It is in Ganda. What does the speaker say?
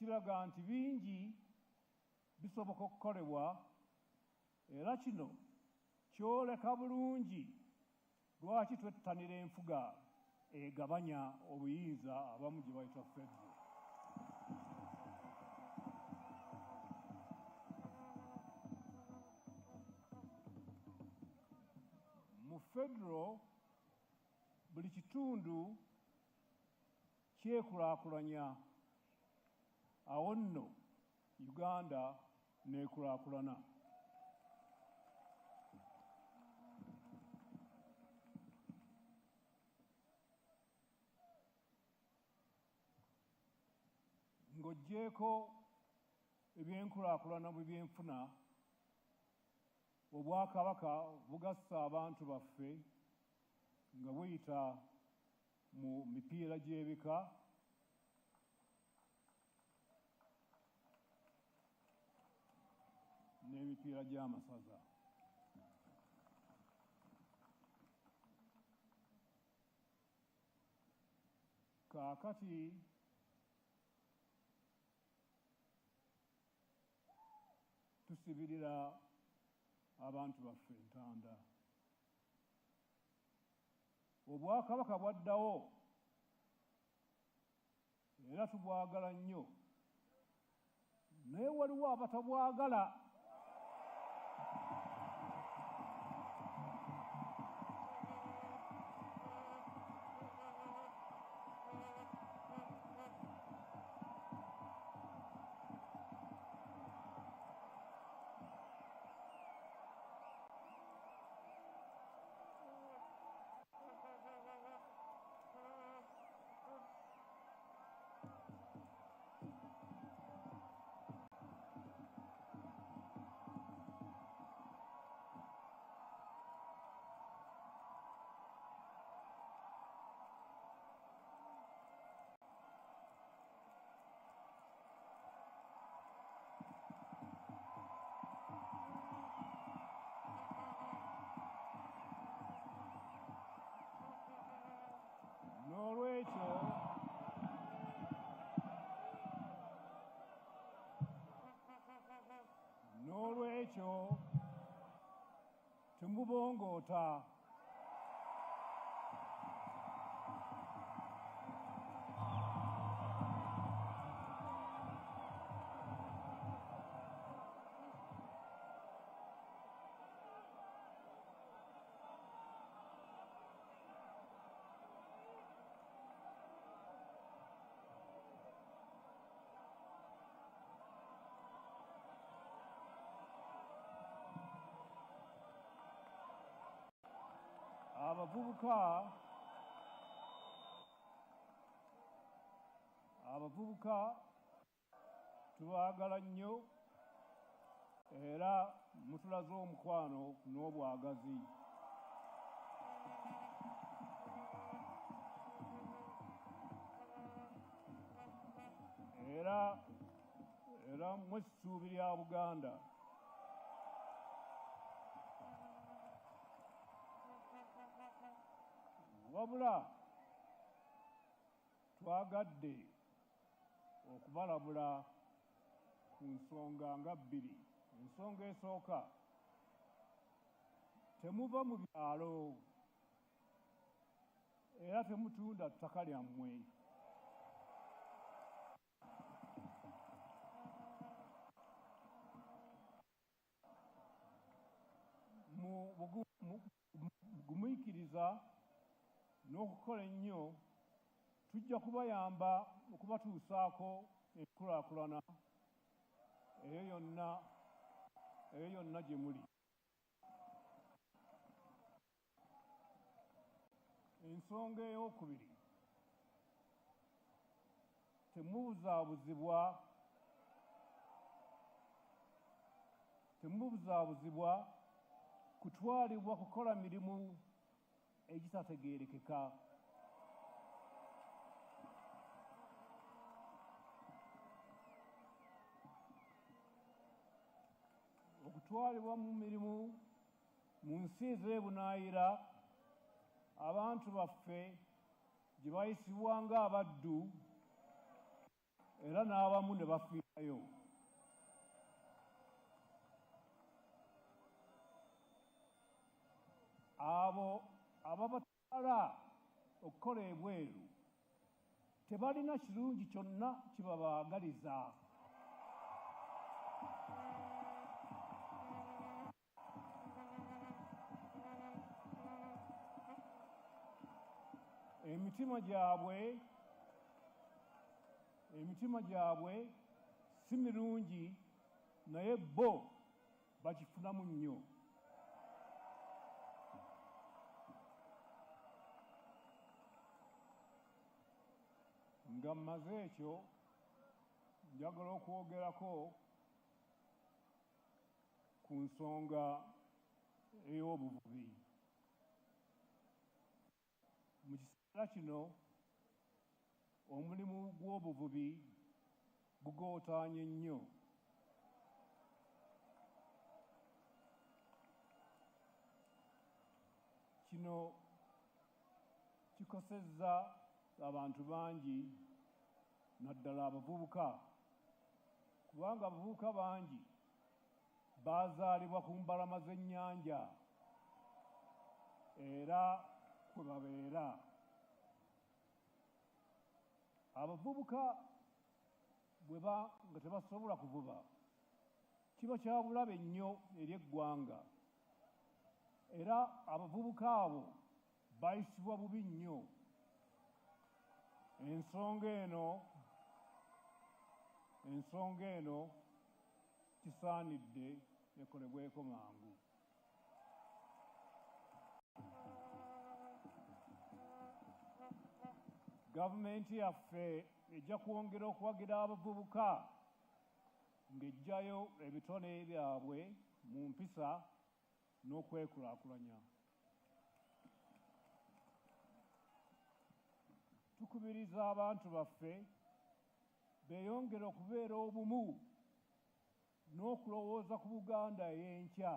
kiraga nti bingi bisoboka okukolebwa era kino kyoleka bulungi lwaki twettanira enfuga egabanya obuyinza abamu gye bayita federo. Mu federo buli kitundu kyekulaakulanya, awo nno Uganda nekulaakulana. Ng'oggyeko ebyenkulaakulana bwe byenfuna, Obwakabaka bugassa abantu baffe nga buyita mu mipiira gy'ebika n'emipiira gy'amasaza. Kaakati tusibirira abantu baffe entanda. Obwakabaka bwaddawo era tubwagala nnyo, naye waliwo abatabwagala. N'olwekyo temubongoota. Abavubuka tubaagala nnyo era mutulaze omukwano n'obwagazi. Era mmwe ssuubi lya Buganda. Wabula twagadde okubalabula ku nsonga nga bbiri. Ensonga esooka, temuva mu byalo era temutunda ttaka lyammwe. Gumuikiriza n'okukola ennyo tujja kubayamba okubatuusaako enkulaakulana eyo yonna gye muli. Ensonga ey'okubiri, temubuzaabuzibwa kutwalibwa kukola mirimu egitategeerekeka. Okutwalibwa mu mirimu mu nsi ez'ebunaayira abantu baffe gye bayisibwa ng'abaddu era n'abamu ne bafiirayo. Abo ababatwala okukola ebweru tebalina kirungi kyonna kibabaagaliza. emitima gyabwe si mirungi naye bo bakifunamu nnyo. Nga mmaze ekyo njagala okwogerako ku nsonga ey'obuvubi. Mu kiseera kino omulimu gw'obuvubi gugootaanye nnyo. Kino kikosezza abantu bangi naddala abavubuka, kubanga abavubuka bangi baazaalibwa ku mbalama z'ennyanja era kwe babeera. Abavubuka nga tebasobola kuvuba kiba kya bulabe nnyo eri eggwanga, era abavubuka abo bayisibwa bubi nnyo. Ensonga eno kisaanidde ekolebweko mangu. Gavumenti yaffe ejja kwongera okuwagira abavubuka ng'eggyayo ebitone byabwe mu mpisa n'okwekulaakulanya. Tukubiriza abantu baffe beeyongere okubeera obumu n'okulowooza ku Buganda ey'enkya.